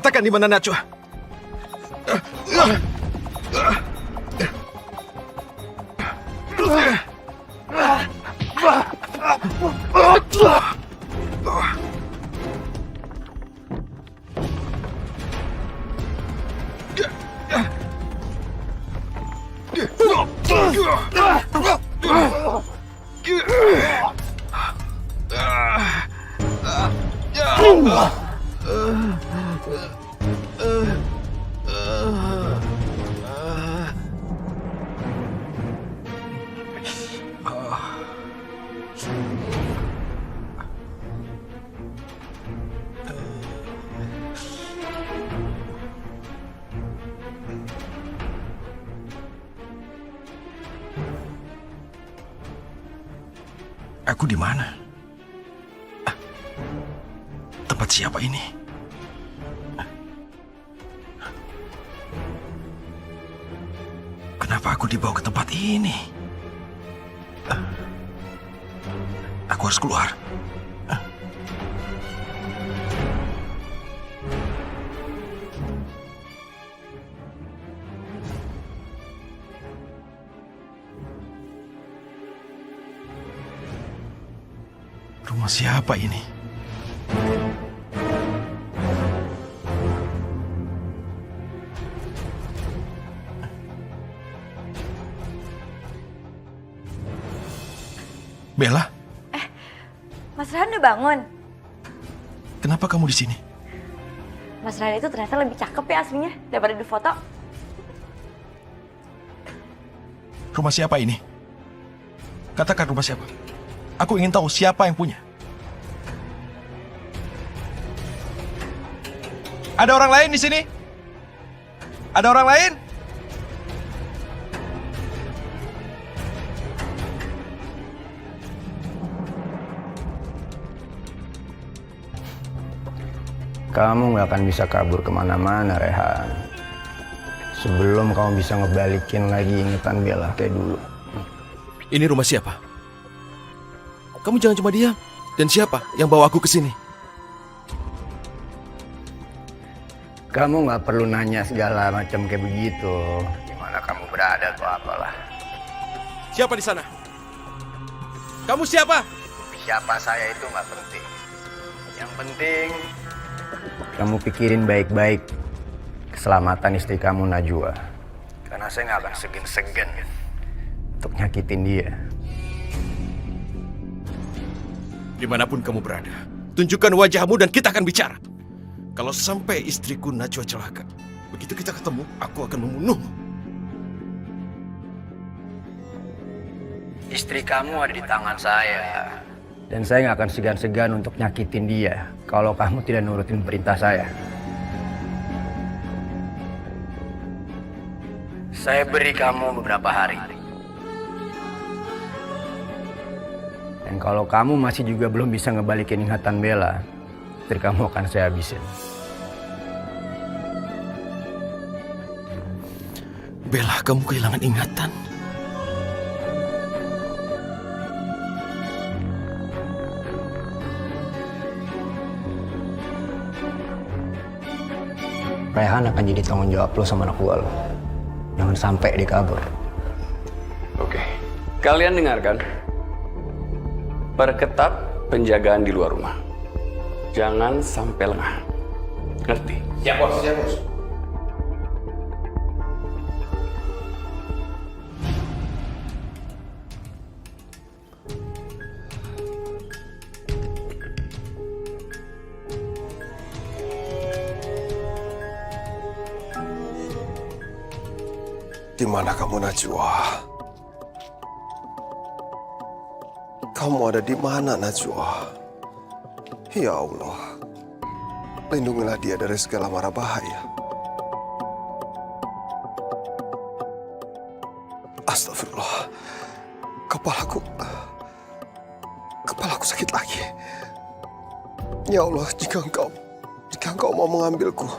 Katakan di mana Najwa. Aku di mana? Tempat siapa ini? Kenapa aku dibawa ke tempat ini? Aku harus keluar. Rumah siapa ini? Bella? Mas Rahan udah bangun. Kenapa kamu di sini? Mas Rahan itu ternyata lebih cakep ya aslinya daripada di foto. Rumah siapa ini? Katakan rumah siapa? Aku ingin tahu siapa yang punya. Ada orang lain di sini? Ada orang lain? Kamu nggak akan bisa kabur kemana-mana, Rehan. Sebelum kamu bisa ngebalikin lagi ingatan Bella kayak dulu. Ini rumah siapa? Kamu jangan cuma diam. Dan siapa yang bawa aku ke sini? Kamu nggak perlu nanya segala macam kayak begitu. Gimana kamu berada atau apalah. Siapa di sana? Kamu siapa? Siapa saya itu nggak penting. Yang penting kamu pikirin baik-baik keselamatan istri kamu Najwa. Karena saya nggak akan segan-segan untuk nyakitin dia. Dimanapun kamu berada, tunjukkan wajahmu dan kita akan bicara. Kalau sampai istriku Najwa celaka, begitu kita ketemu, aku akan membunuhmu. Istri kamu ada di tangan saya. Dan saya nggak akan segan-segan untuk nyakitin dia kalau kamu tidak nurutin perintah saya. Saya beri kamu beberapa hari. Dan kalau kamu masih juga belum bisa ngebalikin ingatan Bella, istri kamu akan saya habisin. Bella, kamu kehilangan ingatan. Rehan akan jadi tanggung jawab lo sama anak gua lo. Jangan sampai dia kabur. Oke. Kalian dengarkan. Perketat penjagaan di luar rumah. Jangan sampai lengah. Ngerti? Ya bos, ya bos. Di mana kamu, Najwa? Kamu ada di mana, Najwa? Ya Allah, lindungilah dia dari segala mara bahaya. Astagfirullah, kepalaku sakit lagi. Ya Allah, jika engkau mau mengambilku,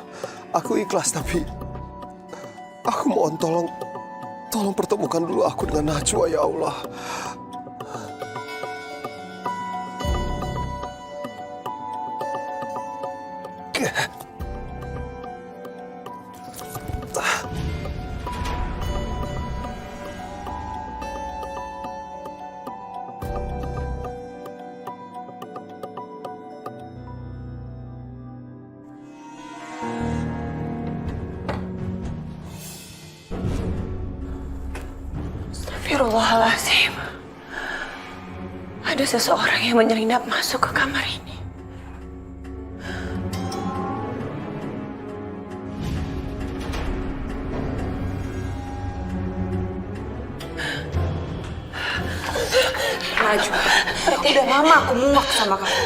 aku ikhlas, tapi aku mohon tolong pertemukan dulu aku dengan Najwa, ya Allah. Astagfirullahaladzim. Ada seseorang yang menyelinap masuk ke kamar ini. Maju. Udah lama aku muak sama kamu.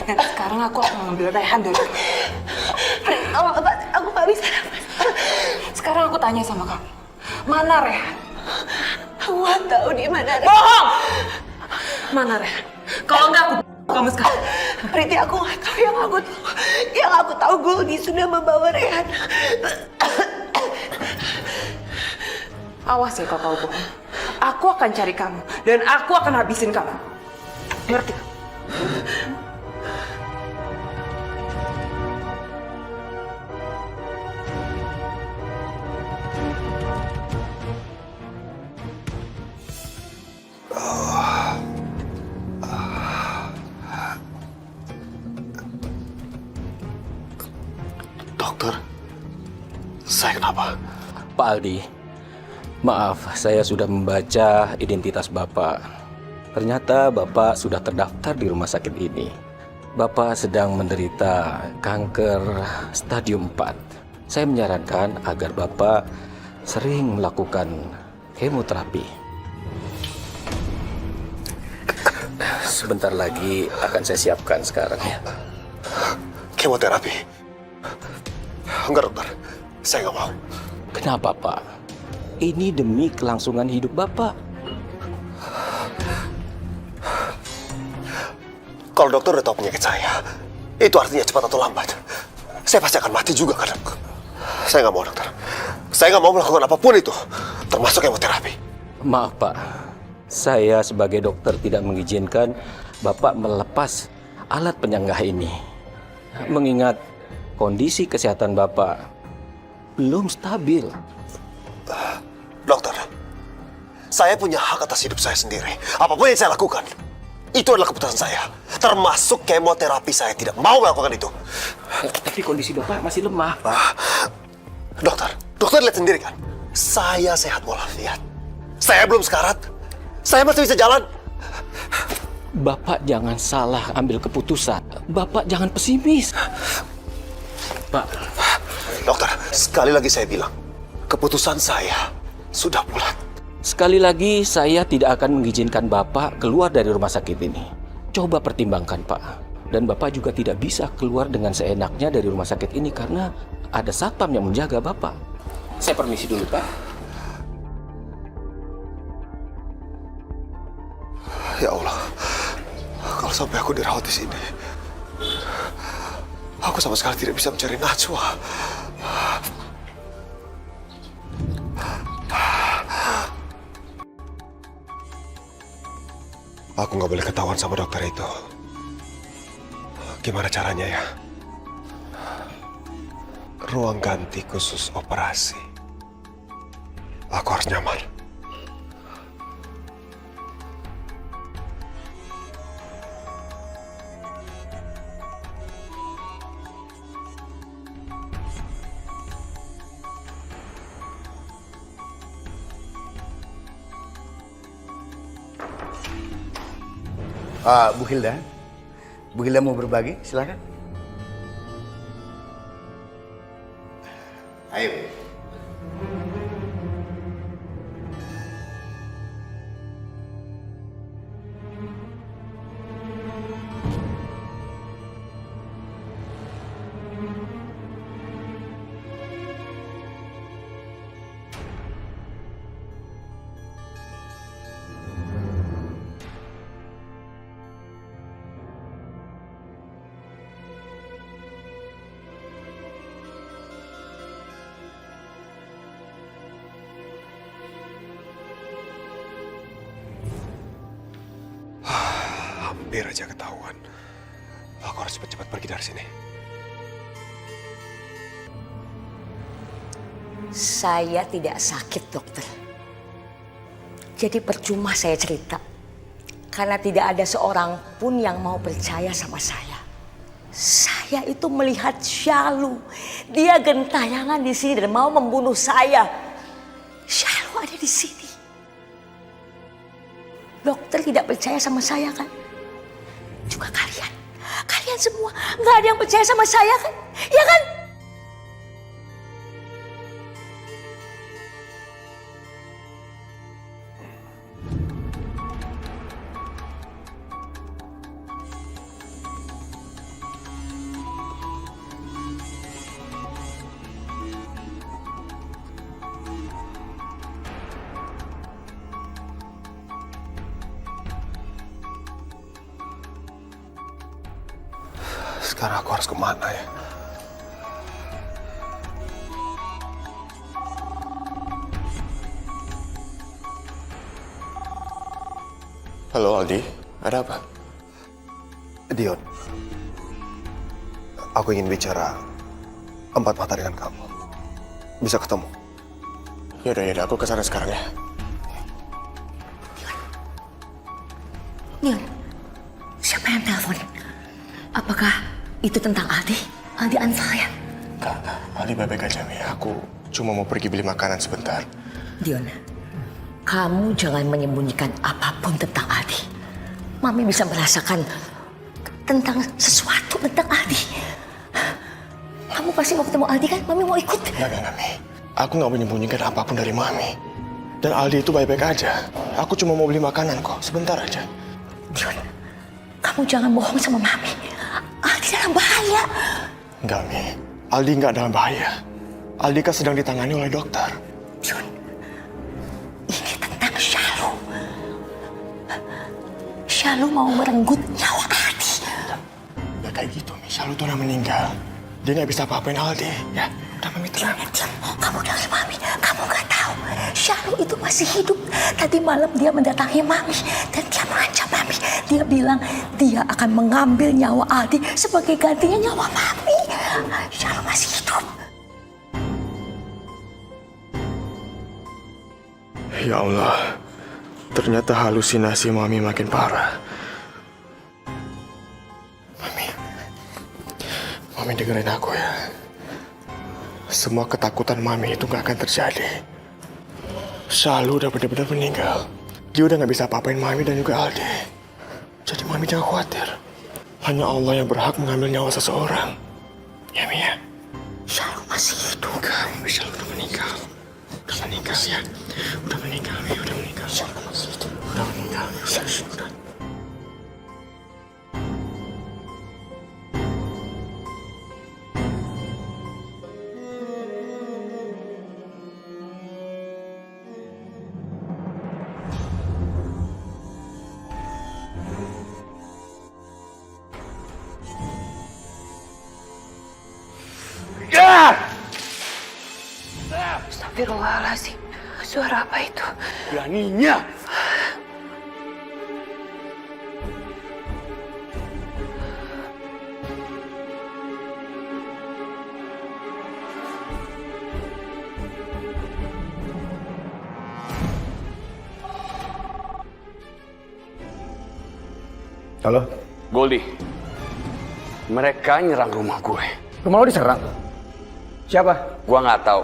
Dan sekarang aku akan mengambil Rehan dari kamu. Tolong, aku gak bisa nafas. Sekarang aku tanya sama kamu. Mana Rehan? Aku gak tahu di mana Rehan. Bohong! Mana Rehan? Kalau enggak aku kamu sekarang. Priti, aku gak tahu. Yang aku tahu Goldie sudah membawa Rehan. Awas ya kalau kau bohong. Aku akan cari kamu dan aku akan habisin kamu. Ngerti? Dokter, saya kenapa? Pak Aldi, maaf saya sudah membaca identitas Bapak. Ternyata Bapak sudah terdaftar di rumah sakit ini. Bapak sedang menderita kanker stadium 4. Saya menyarankan agar Bapak sering melakukan kemoterapi. Sebentar lagi akan saya siapkan sekarang ya. Kemoterapi? Enggak dokter, saya nggak mau. Kenapa Pak? Ini demi kelangsungan hidup Bapak. Kalau dokter udah tahu penyakit saya, itu artinya cepat atau lambat saya pasti akan mati juga kan? Saya nggak mau dokter. Saya nggak mau melakukan apapun itu, termasuk kemoterapi. Maaf Pak, saya sebagai dokter tidak mengizinkan Bapak melepas alat penyanggah ini. Mengingat kondisi kesehatan Bapak belum stabil. Dokter, saya punya hak atas hidup saya sendiri. Apapun yang saya lakukan, itu adalah keputusan saya. Termasuk kemoterapi, saya tidak mau melakukan itu. Tapi kondisi Bapak masih lemah, Pak. Dokter lihat sendiri kan? Saya sehat walafiat. Saya belum sekarat. Saya masih bisa jalan. Bapak jangan salah ambil keputusan. Bapak jangan pesimis. Pak. Dokter, sekali lagi saya bilang, keputusan saya sudah bulat. Sekali lagi saya tidak akan mengizinkan Bapak keluar dari rumah sakit ini. Coba pertimbangkan Pak. Dan Bapak juga tidak bisa keluar dengan seenaknya dari rumah sakit ini karena ada satpam yang menjaga Bapak. Saya permisi dulu Pak. Ya Allah, kalau sampai aku dirawat di sini, aku sama sekali tidak bisa mencari Najwa. Aku nggak boleh ketahuan sama dokter itu. Gimana caranya ya? Ruang ganti khusus operasi. Aku harus nyaman. Bu Hilda. Bu Hilda mau berbagi, silakan. Ayo. Hampir aja ketahuan. Aku harus cepat-cepat pergi dari sini. Saya tidak sakit, dokter. Jadi percuma saya cerita. Karena tidak ada seorang pun yang mau percaya sama saya. Saya itu melihat Syalu. Dia gentayangan di sini dan mau membunuh saya. di sini. Dokter tidak percaya sama saya kan? Juga kalian. Kalian semua nggak ada yang percaya sama saya kan? Ya kan? Sekarang aku harus kemana ya? Halo Aldi, ada apa? Dion, aku ingin bicara empat mata dengan kamu. Bisa ketemu? Yaudah, aku kesana sekarang ya. Dion, siapa yang telepon? Apakah itu tentang Aldi? Aldi Ansar ya? Enggak. Aldi baik-baik aja, Mi. Aku cuma mau pergi beli makanan sebentar. Dion, kamu jangan menyembunyikan apapun tentang Aldi. Mami bisa merasakan tentang sesuatu tentang Aldi. Kamu pasti mau ketemu Aldi kan? Mami mau ikut. Enggak, Mi. Aku nggak menyembunyikan apapun dari Mami. Dan Aldi itu baik-baik aja. Aku cuma mau beli makanan kok, sebentar aja. Dion, kamu jangan bohong sama Mami. Aldi dalam bahaya. Enggak, Mi. Aldi nggak dalam bahaya. Aldi kan sedang ditangani oleh dokter. Dion, ini tentang Syalu. Syalu mau merenggut nyawa Aldi. Ya kayak gitu, Mi. Syalu tuh udah meninggal. Dia nggak bisa apa-apain Aldi. Ya, udah Mami tenang. Dion, kamu dari Mami, kamu nggak tahu. Syalu itu masih hidup. Tadi malam dia mendatangi Mami dan dia mengancam Mami. Dia bilang dia akan mengambil nyawa Aldi sebagai gantinya nyawa Mami. Syalu masih hidup. Ya Allah, ternyata halusinasi Mami makin parah. Mami dengerin aku ya. Semua ketakutan Mami itu gak akan terjadi. Syalu udah benar-benar meninggal. Dia udah gak bisa apa-apain Mami dan juga Aldi. Jadi Mami jangan khawatir. Hanya Allah yang berhak mengambil nyawa seseorang. Ya, Mi ya? Syalu masih hidup. Enggak, Syalu udah meninggal. Udah meninggal ya. Udah meninggal, Mi. Udah meninggal. Syalu masih hidup. Udah meninggal. Udah. Astagfirullahaladzim. Suara apa itu? Beraninya. Halo? Goldie, mereka nyerang rumah gue. Rumah lo diserang? Siapa? Gua nggak tahu.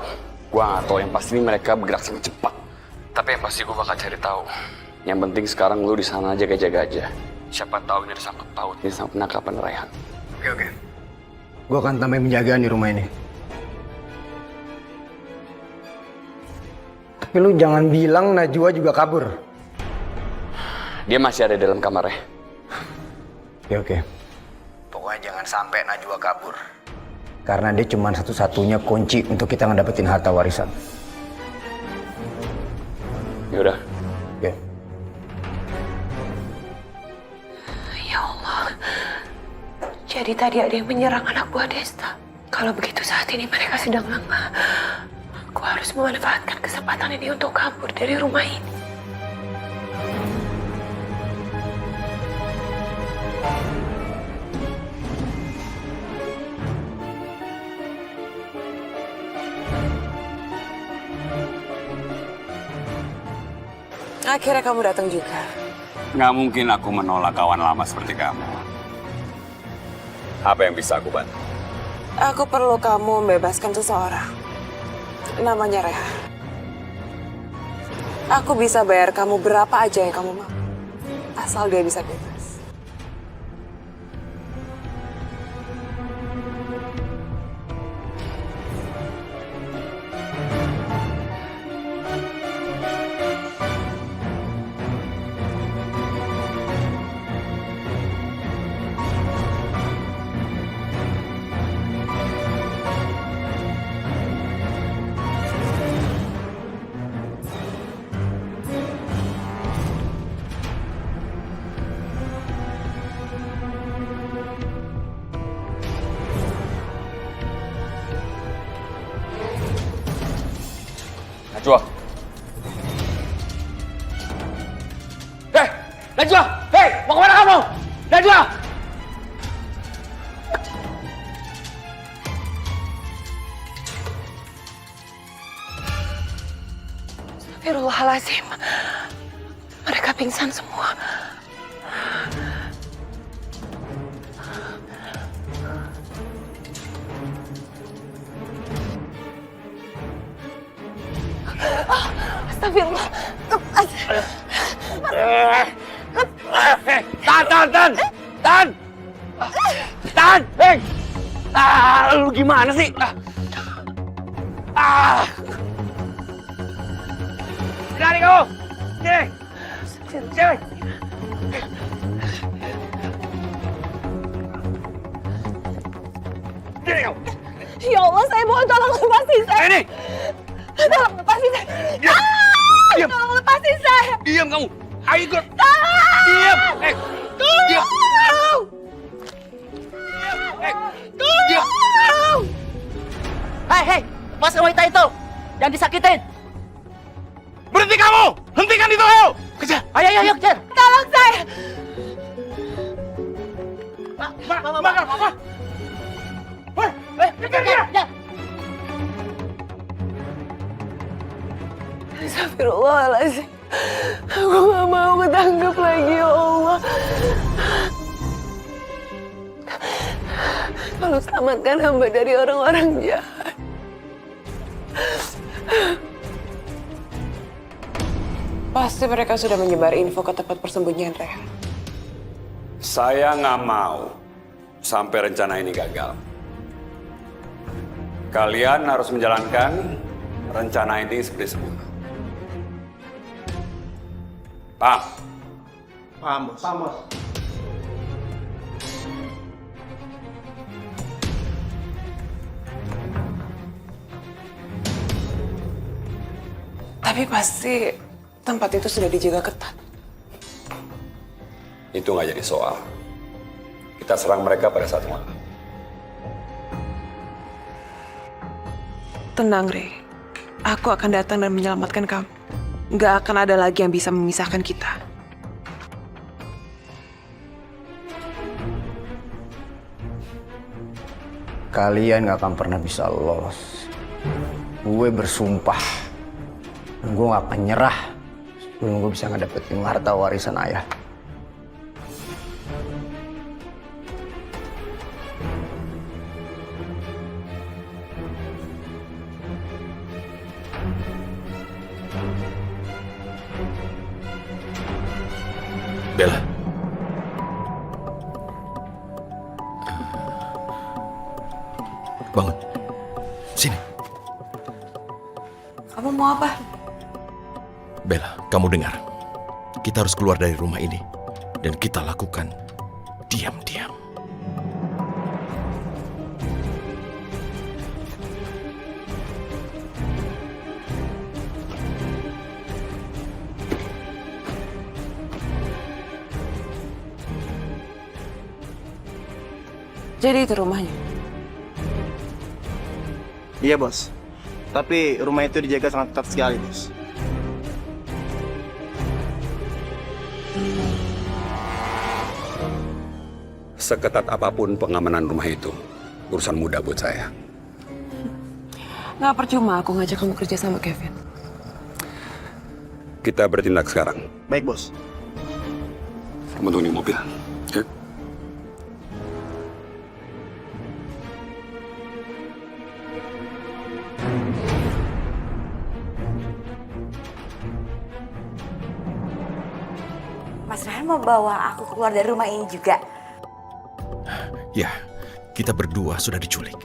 Yang pasti mereka bergerak sangat cepat. Tapi yang pasti gue bakal cari tahu. Yang penting sekarang lu di sana aja jaga aja. Siapa tahu ini ada sangkut pautnya sama penangkapan Raihan. Oke. Gue akan tambah penjagaan di rumah ini. Tapi lu jangan bilang Najwa juga kabur. Dia masih ada dalam kamarnya. Oke. Pokoknya jangan sampai Najwa kabur. Karena dia cuma satu-satunya kunci untuk kita ngedapetin harta warisan. Yaudah. Oke. Ya Allah. Jadi tadi ada yang menyerang anak buah Desta. Kalau begitu saat ini mereka sedang lengah. Aku harus memanfaatkan kesempatan ini untuk kabur dari rumah ini. Akhirnya kamu datang juga. Nggak mungkin aku menolak kawan lama seperti kamu. Apa yang bisa aku bantu? Aku perlu kamu membebaskan seseorang. Namanya Rehan. Aku bisa bayar kamu berapa aja yang kamu mau. Asal dia bisa bebas. Najwa. Hei, Najwa! Hei, mau kemana kamu? Najwa! Astagfirullahaladzim. Mereka pingsan semua. Astagfirullah. Tan! Tan! Hei! Lu gimana sih? Sini kamu! Sini! Sini! Sini kamu! Ya Allah, saya mohon tolong lepasin saya. Ini! Tolong lepasin saya. Diam! Diam! Tolong lepasin saya. Diam kamu! Ayo ikut! Diam! Diam! Diam! Diam! Hei, lepaskan wanita itu! Jangan disakitin! Berhenti kamu! Hentikan itu, ayo! Kejar! Ayo, kejar! Tolong saya. Makan apa? Woi! Kejar dia! Astagfirullahaladzim. Aku gak mau ketangkep lagi, ya Allah. Tolong selamatkan hamba dari orang-orang jahat. Pasti mereka sudah menyebar info ke tempat persembunyian Rehan. Saya nggak mau sampai rencana ini gagal. Kalian harus menjalankan rencana ini seperti semula. Paham? Paham, Bos. Paham, Bos. Tapi pasti tempat itu sudah dijaga ketat. Itu nggak jadi soal. Kita serang mereka pada saat malam. Tenang, Rey. Aku akan datang dan menyelamatkan kamu. Nggak akan ada lagi yang bisa memisahkan kita. Kalian gak akan pernah bisa lolos. Gue bersumpah. Gue gak akan nyerah sebelum gue bisa ngedapetin harta warisan ayah. Bella. Bangun. Sini. Kamu mau apa? Bella, kamu dengar. Kita harus keluar dari rumah ini. Dan kita lakukan diam-diam. Jadi itu rumahnya. Iya, Bos. Tapi rumah itu dijaga sangat ketat sekali, Bos. Seketat apapun pengamanan rumah itu, urusan mudah buat saya. Nggak percuma aku ngajak kamu kerja sama Kevin. Kita bertindak sekarang. Baik, Bos. Kamu tunggu di mobil. Oke? Mas Rehan mau bawa aku keluar dari rumah ini juga? Ya, kita berdua sudah diculik.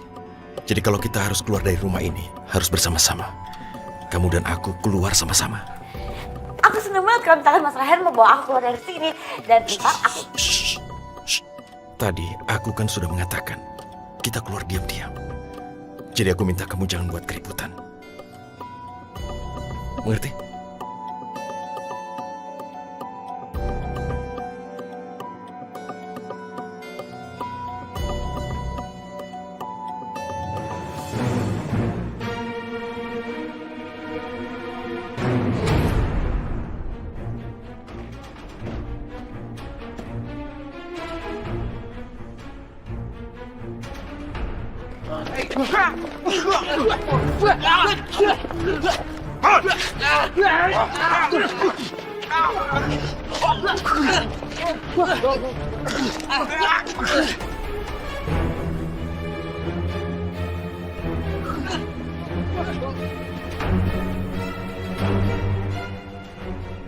Jadi kalau kita harus keluar dari rumah ini, harus bersama-sama. Kamu dan aku keluar sama-sama. Aku seneng banget kalau misalkan Mas Rehan mau bawa aku keluar dari sini. Dan ntar aku... Shh. Tadi aku kan sudah mengatakan, kita keluar diam-diam. Jadi aku minta kamu jangan buat keributan. Mengerti?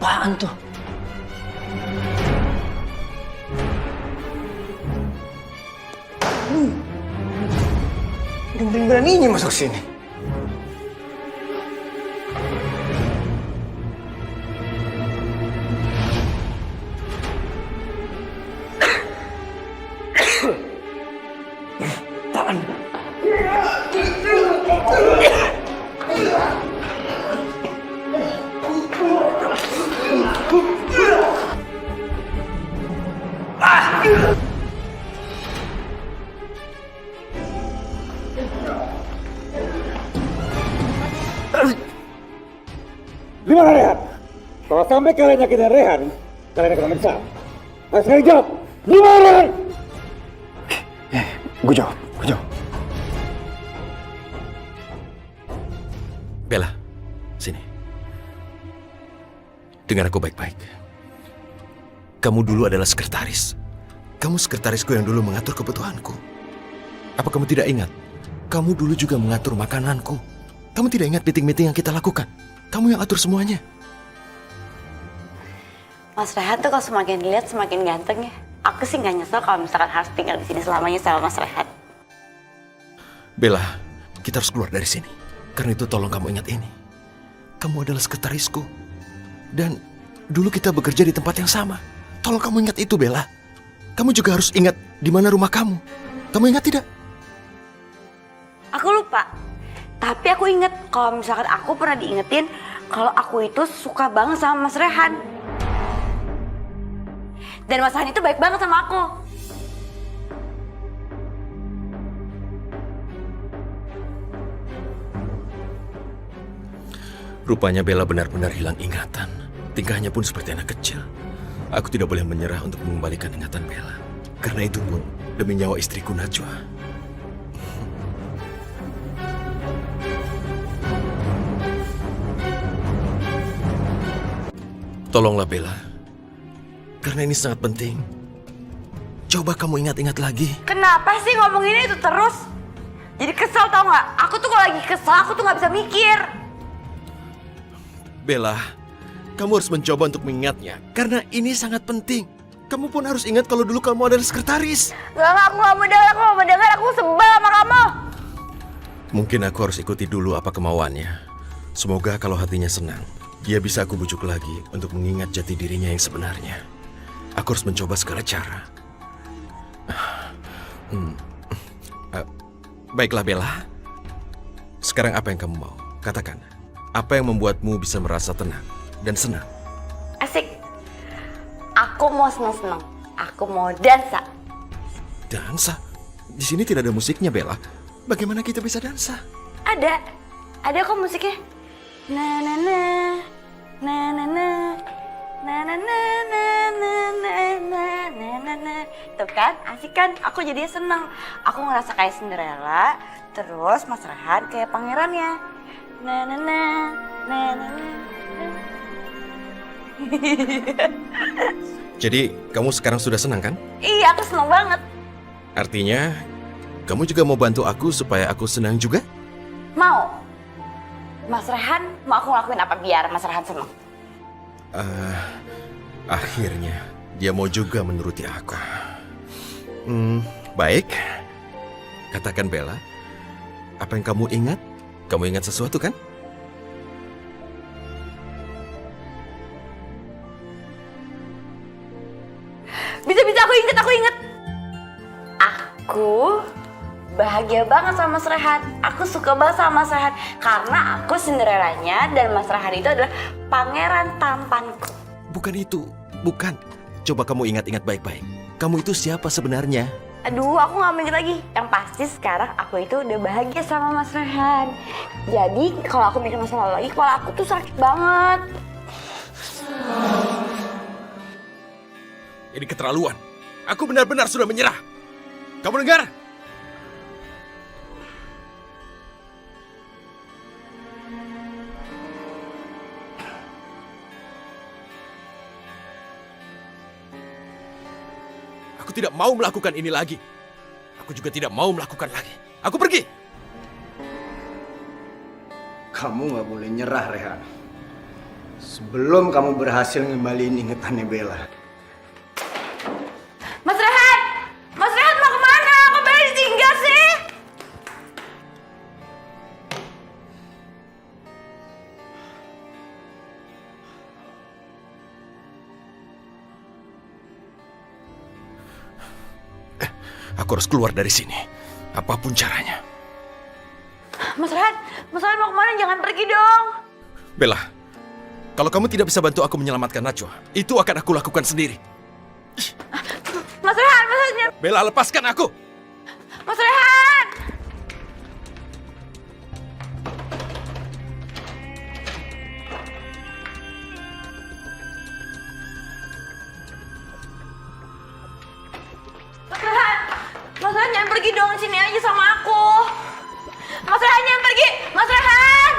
Apaan tuh? Beraninya masuk sini. Gimana Rehan? Kalau sampai kalian nyakitin Rehan, kalian akan menyesal. Nah, sekarang jawab. Gimana Rehan? Gue jawab. Bella, sini. Dengar aku baik-baik. Kamu dulu adalah sekretaris. Kamu sekretarisku yang dulu mengatur kebutuhanku. Apa kamu tidak ingat? Kamu dulu juga mengatur makananku. Kamu tidak ingat meeting-meeting yang kita lakukan? Kamu yang atur semuanya. Mas Rehan tuh kalau semakin dilihat semakin ganteng ya. Aku sih nggak nyesel kalau misalkan harus tinggal di sini selamanya sama Mas Rehan. Bella, kita harus keluar dari sini. Karena itu tolong kamu ingat ini. Kamu adalah sekretarisku. Dan dulu kita bekerja di tempat yang sama. Tolong kamu ingat itu, Bella. Kamu juga harus ingat di mana rumah kamu. Kamu ingat tidak? Aku lupa. Tapi aku inget kalau misalkan aku pernah diingetin kalau aku itu suka banget sama Mas Rehan. Dan Mas Rehan itu baik banget sama aku. Rupanya Bella benar-benar hilang ingatan. Tingkahnya pun seperti anak kecil. Aku tidak boleh menyerah untuk mengembalikan ingatan Bella. Karena itu pun demi nyawa istriku Najwa. Tolonglah Bella. Karena ini sangat penting. Coba kamu ingat-ingat lagi. Kenapa sih ngomonginnya itu terus? Jadi kesel tau gak? Aku tuh kalau lagi kesel aku tuh gak bisa mikir. Bella, kamu harus mencoba untuk mengingatnya. Karena ini sangat penting. Kamu pun harus ingat kalau dulu kamu adalah sekretaris. Gak, aku gak mau dengar, aku sebel sama kamu. Mungkin aku harus ikuti dulu apa kemauannya. Semoga kalau hatinya senang, dia bisa aku bujuk lagi untuk mengingat jati dirinya yang sebenarnya. Aku harus mencoba segala cara. Baiklah Bella. Sekarang apa yang kamu mau? Katakan. Apa yang membuatmu bisa merasa tenang dan senang? Asik. Aku mau senang-senang. Aku mau dansa. Dansa? Di sini tidak ada musiknya, Bella. Bagaimana kita bisa dansa? Ada kok musiknya. Na na na, na na na, na na na na na na na na na na. Tuh kan, asik kan? Aku jadinya senang. Aku ngerasa kayak Cinderella, terus Mas Rehan kayak pangerannya. Na na na, na na na. Jadi, kamu sekarang sudah senang kan? Iya, aku senang banget. Artinya, kamu juga mau bantu aku supaya aku senang juga? Mau. Mas Rehan, mau aku ngelakuin apa biar Mas Rehan senang? Akhirnya. Dia mau juga menuruti aku. Baik. Katakan Bella, apa yang kamu ingat? Kamu ingat sesuatu kan? Bisa-bisa aku inget. Aku bahagia banget sama Mas Rehan. Aku suka banget sama Mas Rehan karena aku Cinderellanya dan Mas Rehan itu adalah pangeran tampanku. Bukan itu, bukan. Coba kamu ingat-ingat baik-baik. Kamu itu siapa sebenarnya? Aduh, aku gak mikir lagi. Yang pasti sekarang aku itu udah bahagia sama Mas Rehan. Jadi kalau aku mikir masa lalu lagi, kepala aku tuh sakit banget. Ini keterlaluan. Aku benar-benar sudah menyerah. Kamu dengar? Aku tidak mau melakukan ini lagi. Aku juga tidak mau melakukan lagi. Aku pergi. Kamu nggak boleh nyerah, Rehan. Sebelum kamu berhasil ngembaliin ingetannya Bella. Mas Rehan! Mas Rehan mau kemana? Kok Bella ditinggal sih? Aku harus keluar dari sini. Apapun caranya. Mas Rehan mau kemana? Jangan pergi dong. Bella, kalau kamu tidak bisa bantu aku menyelamatkan Najwa, itu akan aku lakukan sendiri. Mas Rehan! Bella, lepaskan aku! Mas Rehan! Mas Rehan jangan pergi dong, sini aja sama aku. Mas Rehan jangan pergi, Mas Rehan.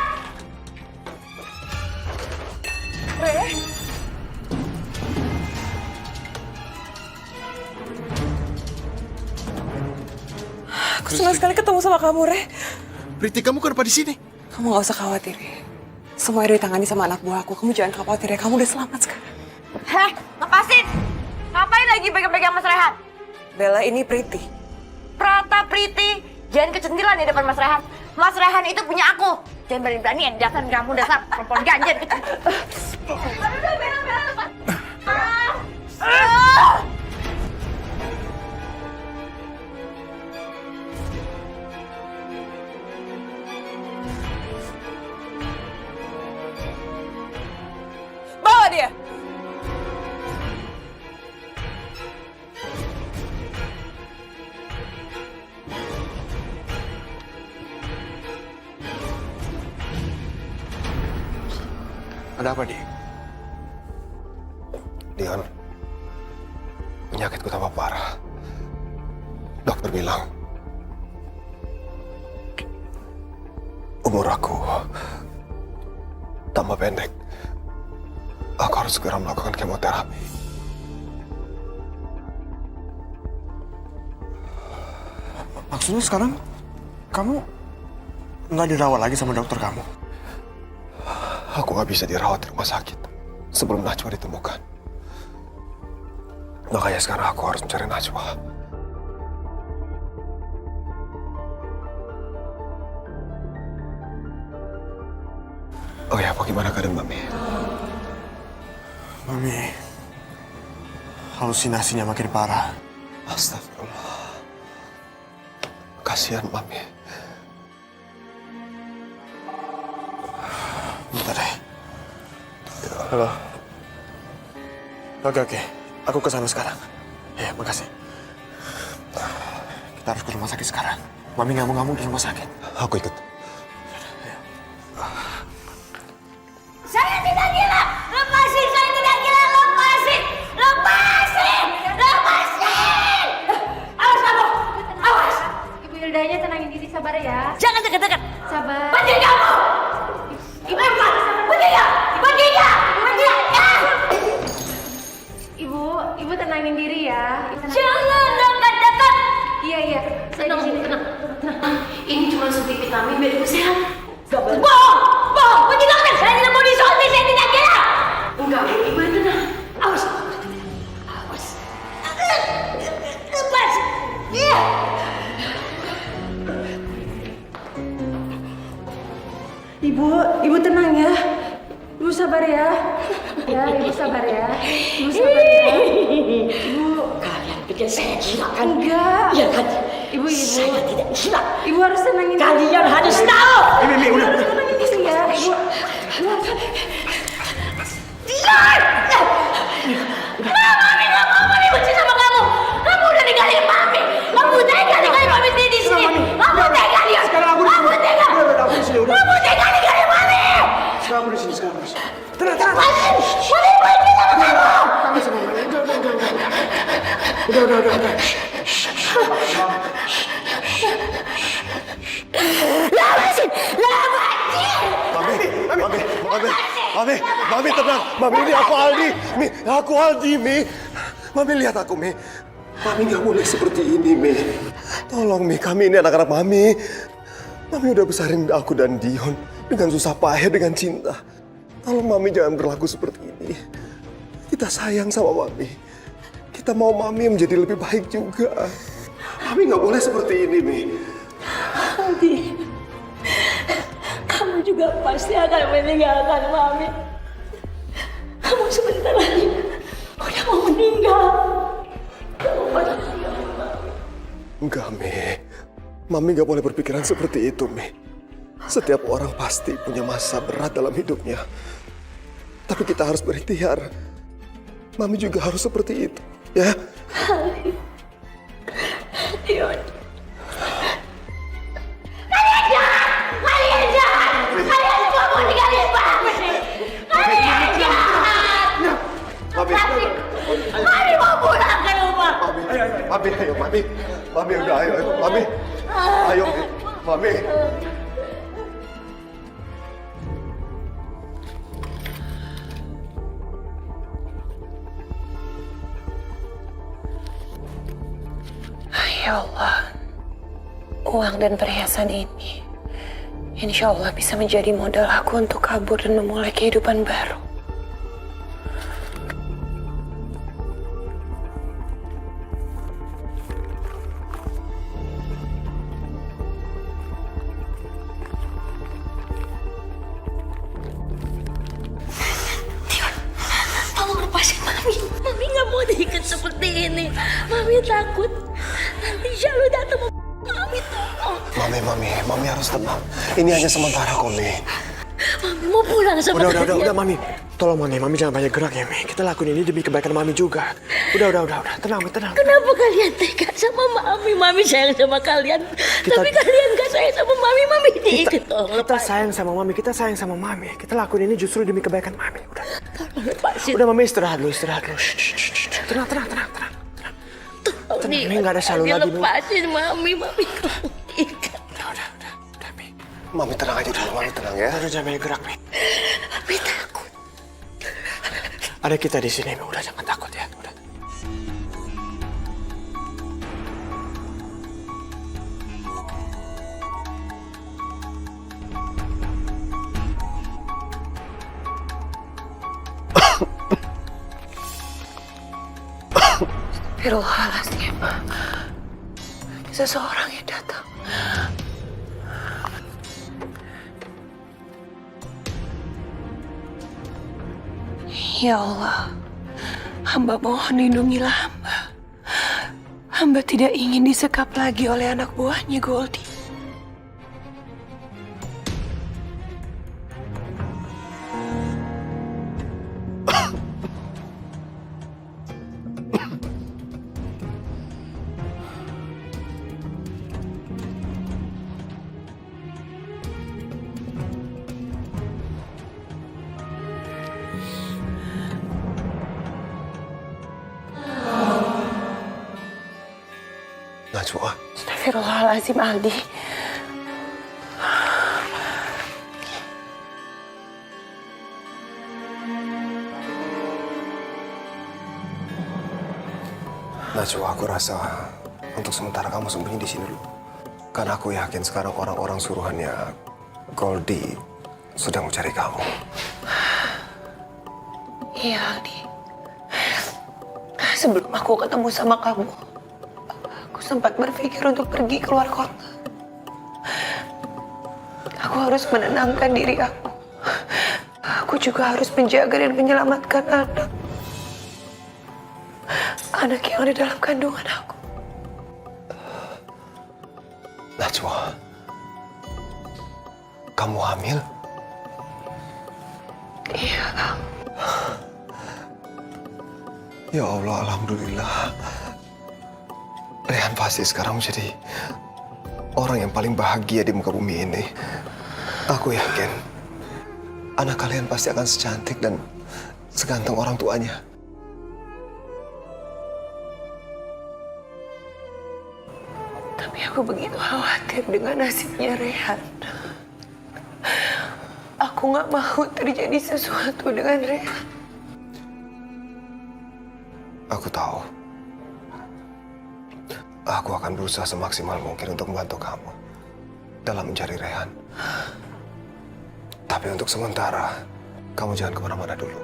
Aku senang sekali ketemu sama kamu, Re. Priti, kamu kenapa di sini? Kamu gak usah khawatir, Re. Semua udah ditangani sama anak buah aku. Kamu jangan khawatir, ya. Kamu udah selamat sekarang. Heh, lepasin. Ngapain lagi pegang-pegang Mas Rehan? Bella, ini Priti. Prata Priti. Jangan kecentilan di depan Mas Rehan. Mas Rehan itu punya aku. Jangan berani-berani dasar kamu, dasar perempuan ganjen. Aduh, Bella, lepas. Bawa dia. Ada apa, Di? Dion, penyakitku tambah parah. Dokter bilang umur aku tambah pendek. Aku harus segera melakukan kemoterapi. Maksudnya sekarang kamu nggak dirawat lagi sama dokter kamu? Aku nggak bisa dirawat di rumah sakit sebelum Najwa ditemukan. Makanya sekarang aku harus mencari Najwa. Oh ya, bagaimana keadaan Mami? Mami, halusinasinya makin parah. Astagfirullah. Kasihan Mami. Bentar deh. Halo. Oke. Aku ke sana sekarang. Ya, makasih. Kita harus ke rumah sakit sekarang. Mami ngamuk-ngamuk di rumah sakit. Aku ikut. Saya tidak gila! Lepasin! Saya tidak gila! Lepasin! Lepasin! Lepasin! Awas kamu! Awas! Ibu Hildanya tenangin diri, sabar ya. Jangan deket-deket! Sabar. Pergi kamu! Ibu, Pergi ya! Pergi ya! Pergi ya! Ibu tenangin diri ya. Jangan dekat-dekat! Iya. Saya di sini. Tenang. Ini cuma suntik vitamin biar ibu sehat. Bohong! Bohong! Pergi dokter! Saya tidak mau disuntik! Saya tidak gila! Enggak, ibu yang tenang. Awas! Ya, Ibu sabar ya. Ibu sabar ya. Ibu. Kalian pikir saya gila kan? Enggak. Iya kan? Ibu. Saya tidak gila. Ibu harus tenangin. Kalian harus tahu. Mi, udah. Harus tenangin diri ya, Ibu. Mami nggak mau, Mami benci sama kamu. Kamu udah ninggalin Mami. Kamu tega ninggalin Mami di sini. Kamu tega dia. Sekarang aku di sini. Kamu tega. Udah, aku di sini, udah. Kamu tega ninggalin Mami. Sekarang aku di sini, sekarang. Tenang. Mami benci sama kamu. Kami sama Mami. Udah. Mami tenang. Mami ini aku Aldi. Mi, aku Aldi, Mi. Mami lihat aku, Mi. Mami nggak boleh seperti ini, Mi. Tolong, Mi. Kami ini anak-anak Mami. Mami udah besarin aku dan Dion dengan susah payah, dengan cinta. Tolong Mami jangan berlaku seperti ini. Kita sayang sama Mami. Kita mau Mami menjadi lebih baik juga. Mami nggak boleh seperti ini, Mi. Aldi, kamu juga pasti akan meninggalkan Mami. Kamu sebentar lagi udah mau meninggal. Kamu pasti meninggalkan Mami. Enggak, Mi. Mami nggak boleh berpikiran seperti itu, Mi. Setiap orang pasti punya masa berat dalam hidupnya. Tapi kita harus berikhtiar. Mami juga harus seperti itu, ya? Dion. Kalian jahat! Kalian jahat! Kalian semua mau ninggalin Mami! Kalian jahat! Mami mau pulang ke rumah! Mami, ayo, Mami. Mami, udah, ayo, Mami. Ayo, Mami. Ya Allah, uang dan perhiasan ini insya Allah bisa menjadi modal aku untuk kabur dan memulai kehidupan baru. Tolong lepasin Mami. Mami nggak mau diikat seperti ini. Mami takut. Nanti Syalu datang Mami tolong. Mami harus tenang. Ini hanya sementara kok, Mi. Mami mau pulang sama kalian. Udah, Mami. Tolong, Mami jangan banyak gerak ya, Mi. Kita lakuin ini demi kebaikan Mami juga. Udah. Tenang, Mi, tenang. Kenapa kalian tega sama Mami? Mami sayang sama kalian. Tapi kalian gak sayang sama Mami. Mami diikat. Kita sayang sama Mami. Kita lakuin ini justru demi kebaikan Mami. Udah. Tolong lepasin. Udah, Mami istirahat dulu. Tenang. Tenang, Mi, nggak ada Syalu lagi, Mi. Lepasin Mami. Mami kamu diikat. Udah, Mi. Mami tenang aja dulu, Mami tenang ya. Udah, jangan banyak gerak, Mi. Mami takut. Ada kita di sini, Mi. Udah, jangan takut ya. Udah. Astagfirullahaladzim. Seseorang yang datang. Ya Allah, hamba mohon lindungilah hamba. Hamba tidak ingin disekap lagi oleh anak buahnya Goldie. Najwa. Astagfirullahaladzim, Aldi. Najwa, aku rasa untuk sementara kamu sembunyi di sini dulu. Karena aku yakin sekarang orang-orang suruhannya Goldie sedang mencari kamu. Iya, Aldi. Sebelum aku ketemu sama kamu, aku sempat berpikir untuk pergi keluar kota. Aku harus menenangkan diri aku. Aku Aku juga harus menjaga dan menyelamatkan anak. Anak yang ada dalam kandungan aku. Najwa, kamu hamil? Iya, Kang. Ya Allah, alhamdulillah. Rehan pasti sekarang menjadi orang yang paling bahagia di muka bumi ini. Aku yakin anak kalian pasti akan secantik dan seganteng orang tuanya. Tapi aku begitu khawatir dengan nasibnya Rehan. Aku gak mau terjadi sesuatu dengan Rehan. Aku tahu. Aku akan berusaha semaksimal mungkin untuk membantu kamu dalam mencari Rehan. Tapi untuk sementara, kamu jangan kemana-mana dulu.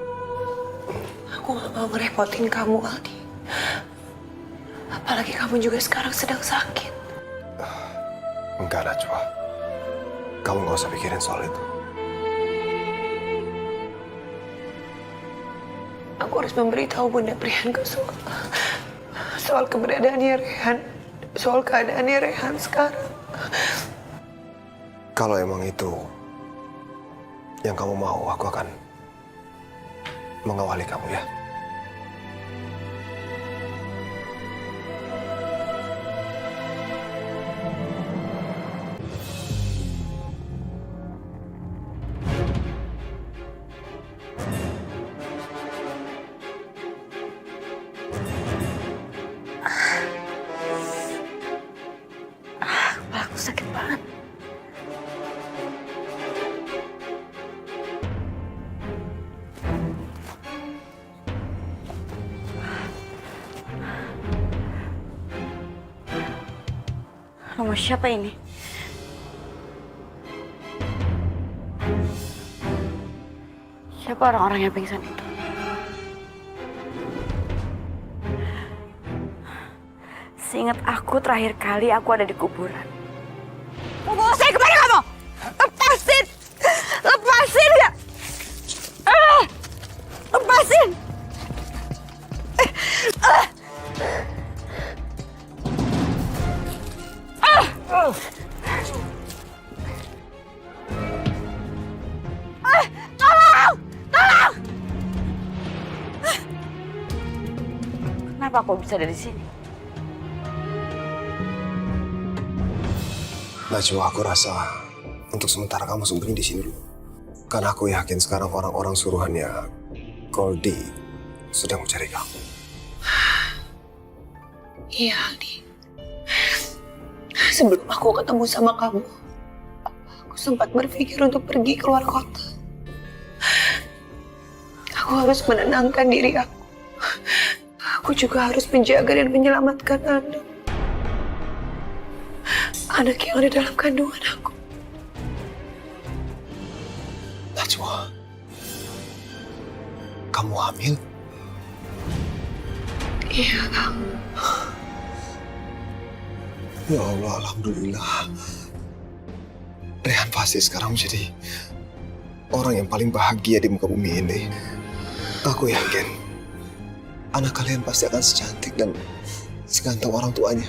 Aku gak mau ngerepotin kamu, Aldi. Apalagi kamu juga sekarang sedang sakit. Enggak, Najwa. Kamu gak usah pikirin soal itu. Aku harus memberitahu Bunda Priyanka soal keberadaannya Rehan, soal keadaannya Rehan sekarang. Kalau emang itu yang kamu mau, aku akan mengawali kamu ya. Kepalaku sakit banget. Nomor siapa ini? Siapa orang-orang yang pingsan itu? Seingat aku terakhir kali aku ada di kuburan. Mau saya kemana kamu? Lepasin! Lepasin ya! Lepasin! Tolong! Tolong! Kenapa aku bisa ada di sini? Najwa, aku rasa untuk sementara kamu sembunyi di sini dulu. Karena aku yakin sekarang orang-orang suruhannya Goldie sedang mencari kamu. Iya, Aldi. Sebelum aku ketemu sama kamu, aku sempat berpikir untuk pergi keluar kota. Aku harus menenangkan diri aku. Aku juga harus menjaga dan menyelamatkan anak. Anak yang ada dalam kandungan aku. Najwa, kamu hamil? Iya, Kang. Ya Allah, alhamdulillah. Rehan pasti sekarang menjadi orang yang paling bahagia di muka bumi ini. Aku yakin anak kalian pasti akan secantik dan seganteng orang tuanya.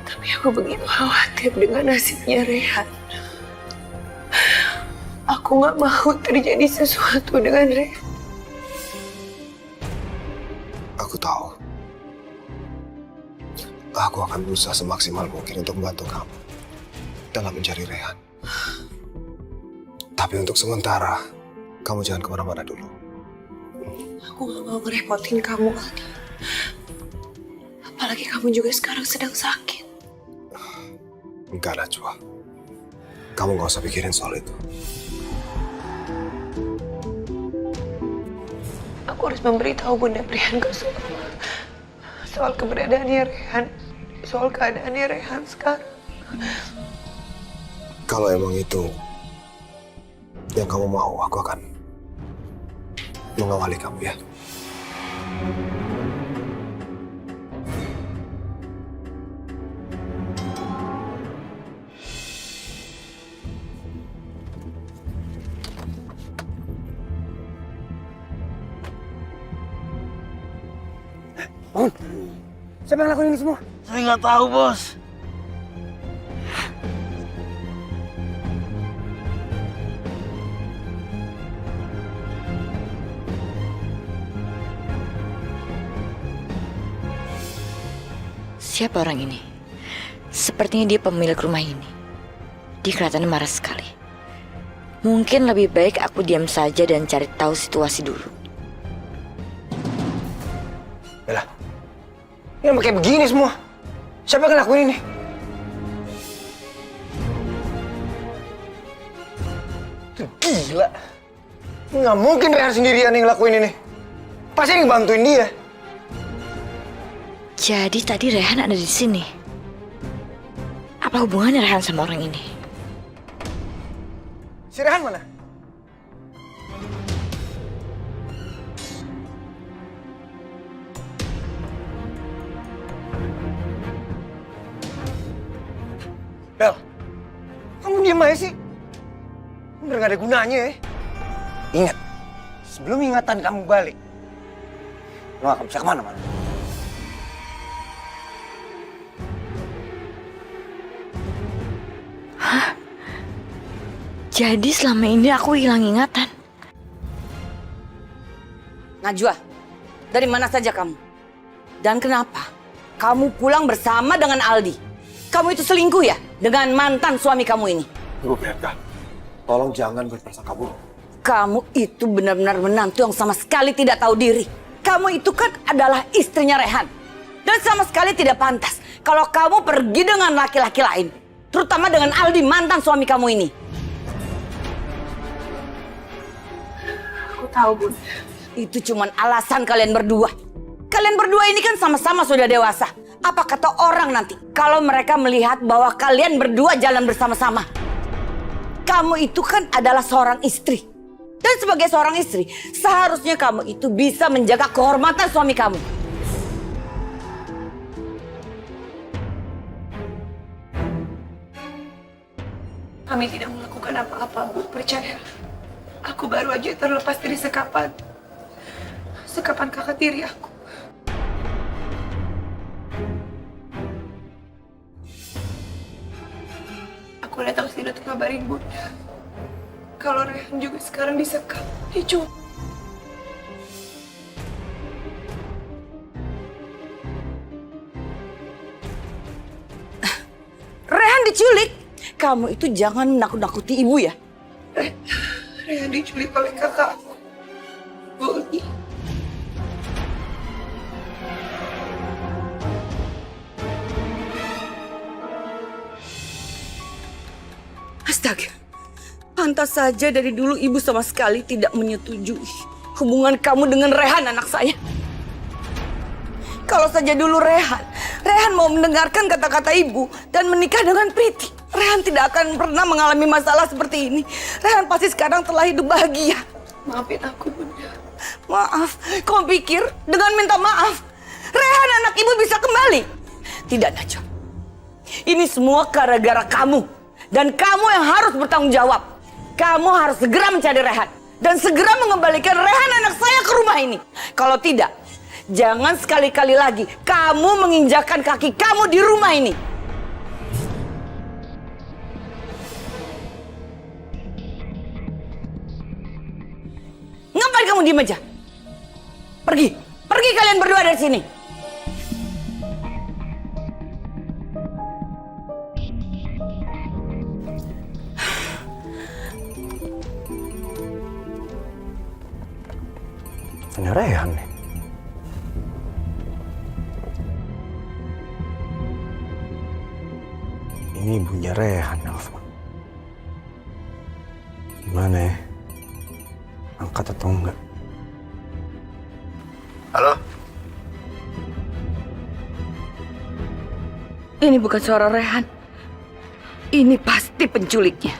Tapi aku begitu khawatir dengan nasibnya Rehan. Aku gak mau terjadi sesuatu dengan Rehan. Aku tahu. Aku akan berusaha semaksimal mungkin untuk membantu kamu dalam mencari Rehan. Tapi untuk sementara, kamu jangan kemana-mana dulu. Aku gak mau ngerepotin kamu, Aldi. Apalagi kamu juga sekarang sedang sakit. Enggak, Najwa. Kamu gak usah pikirin soal itu. Aku harus memberitahu Bunda Priyanka soal keberadaannya Rehan, soal keadaannya Rehan sekarang. Kalau emang itu yang kamu mau, aku akan mengawali kamu ya. Siapa yang ngelakuin ini semua? Saya nggak tahu, Bos. Siapa orang ini? Sepertinya dia pemilik rumah ini. Dia kelihatannya marah sekali. Mungkin lebih baik aku diam saja dan cari tahu situasi dulu. Bella, ini kayak begini semua. Siapa yang ngelakuin ini? Tuh, gila. Nggak mungkin Rehan sendirian yang ngelakuin ini. Pasti yang bantuin dia. Jadi tadi Rehan ada di sini. Apa hubungannya Rehan sama orang ini? Si Rehan mana? Bel, kamu diam aja sih. Bener gak ada gunanya ya. Ingat, sebelum ingatan kamu balik, lo gak akan bisa kemana-mana. Hah? Jadi selama ini aku hilang ingatan. Najwa, dari mana saja kamu? Dan kenapa kamu pulang bersama dengan Aldi? Kamu itu selingkuh ya dengan mantan suami kamu ini? Bu Berta, tolong jangan berprasangka buruk. Kamu itu benar-benar menantu yang sama sekali tidak tahu diri. Kamu itu kan adalah istrinya Rehan. Dan sama sekali tidak pantas kalau kamu pergi dengan laki-laki lain. Terutama dengan Aldi, mantan suami kamu ini. Aku tahu, Bun. Itu cuma alasan kalian berdua. Kalian berdua ini kan sama-sama sudah dewasa. Apa kata orang nanti kalau mereka melihat bahwa kalian berdua jalan bersama-sama? Kamu itu kan adalah seorang istri. Dan sebagai seorang istri, seharusnya kamu itu bisa menjaga kehormatan suami kamu. Kami tidak melakukan apa-apa, Bu. Percaya. Aku baru aja terlepas dari sekapan kakak tiri aku. Aku datang sini untuk ngabarin Bunda kalau Rehan juga sekarang disekap, diculik. Rehan diculik? Kamu itu jangan menakut-nakuti ibu ya. Rehan diculik oleh kakak aku, Budi. Astaga, pantas saja dari dulu ibu sama sekali tidak menyetujui hubungan kamu dengan Rehan, anak saya. Kalau saja dulu Rehan mau mendengarkan kata-kata ibu dan menikah dengan Priti, Rehan tidak akan pernah mengalami masalah seperti ini. Rehan pasti sekarang telah hidup bahagia. Maafin aku, Bunda. Maaf, kau pikir dengan minta maaf Rehan anak ibu bisa kembali? Tidak, Najwa. Ini semua gara-gara kamu. Dan kamu yang harus bertanggung jawab. Kamu harus segera mencari Rehan. Dan segera mengembalikan Rehan anak saya ke rumah ini. Kalau tidak, jangan sekali-kali lagi kamu menginjakkan kaki kamu di rumah ini. Ngapain kamu diem aja? Pergi kalian berdua dari sini. Ini Rehan nih. Ini ibunya Rehan, nelfon. Gimana ya? Angkat atau enggak? Halo? Ini bukan suara Rehan. Ini pasti penculiknya.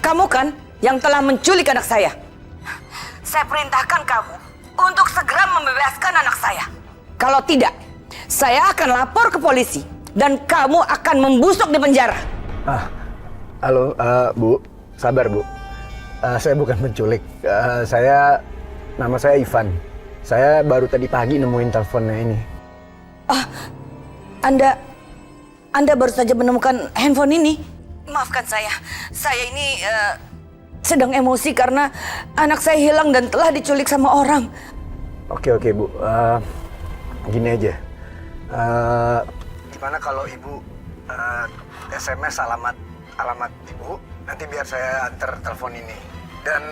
Kamu kan yang telah menculik anak saya. Saya perintahkan kamu untuk segera membebaskan anak saya. Kalau tidak, saya akan lapor ke polisi dan kamu akan membusuk di penjara. Halo, Bu. Sabar, Bu. Saya bukan penculik. Nama saya Ivan. Saya baru tadi pagi nemuin teleponnya ini. Anda baru saja menemukan handphone ini? Maafkan saya ini sedang emosi karena anak saya hilang dan telah diculik sama orang. Oke Bu, gini aja. Gimana kalau Ibu SMS alamat Ibu, nanti biar saya antar telepon ini. Dan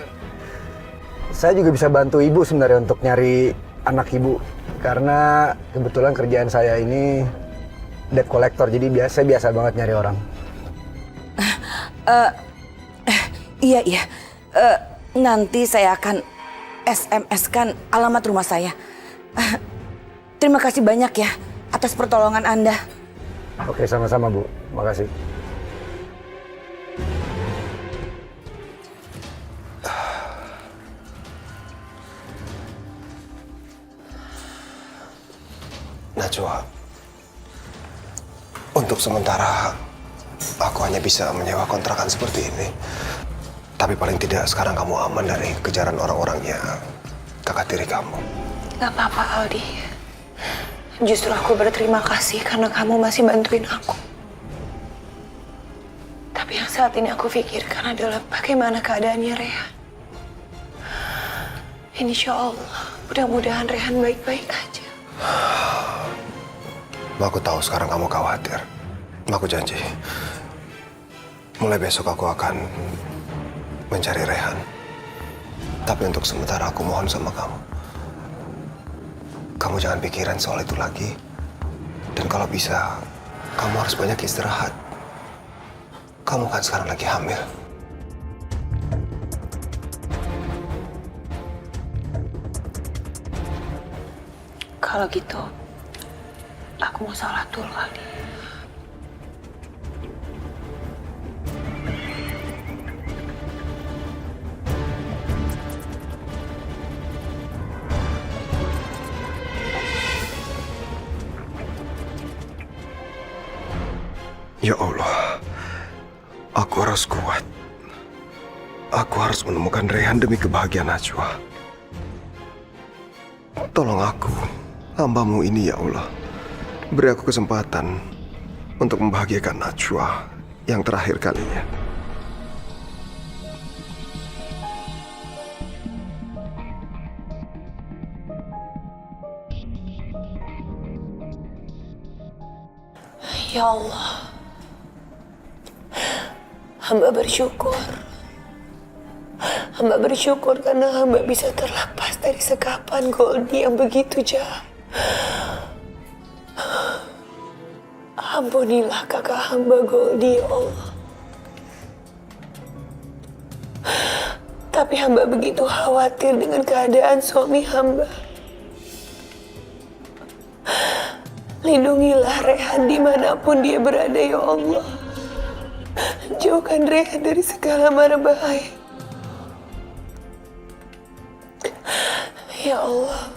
saya juga bisa bantu Ibu sebenarnya untuk nyari anak Ibu. Karena kebetulan kerjaan saya ini debt collector, jadi biasa banget nyari orang. Iya. Nanti saya akan SMS-kan alamat rumah saya. Terima kasih banyak ya atas pertolongan Anda. Oke, sama-sama Bu. Makasih. Najwa, untuk sementara aku hanya bisa menyewa kontrakan seperti ini. Tapi paling tidak sekarang kamu aman dari kejaran orang-orangnya kakak tiri kamu. Gak apa-apa Aldi. Justru aku berterima kasih karena kamu masih bantuin aku. Tapi yang saat ini aku pikirkan adalah bagaimana keadaannya Rehan. Insya Allah, mudah-mudahan Rehan baik-baik aja. Aku tahu sekarang kamu khawatir. Aku janji, mulai besok aku akan mencari Rehan. Tapi untuk sementara aku mohon sama kamu. Kamu jangan pikiran soal itu lagi. Dan kalau bisa, kamu harus banyak istirahat. Kamu kan sekarang lagi hamil. Kalau gitu, aku mau sholat dulu Aldi. Ya Allah, aku harus kuat. Aku harus menemukan Rehan demi kebahagiaan Najwa. Tolong aku, hamba-Mu ini ya Allah. Beri aku kesempatan untuk membahagiakan Najwa yang terakhir kalinya. Ya Allah, hamba bersyukur. Hamba bersyukur karena hamba bisa terlepas dari sekapan Goldie yang begitu jahat. Ampunilah kakak hamba Goldie, ya Allah. Tapi hamba begitu khawatir dengan keadaan suami hamba. Lindungilah Rehan dimanapun dia berada, ya Allah. Jauhkan Rehan dari segala mara bahaya. Ya Allah,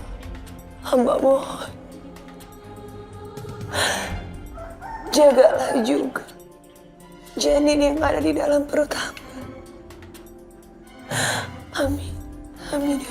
hamba mohon. Jagalah juga janin yang ada di dalam perut hamba. Amin. Amin ya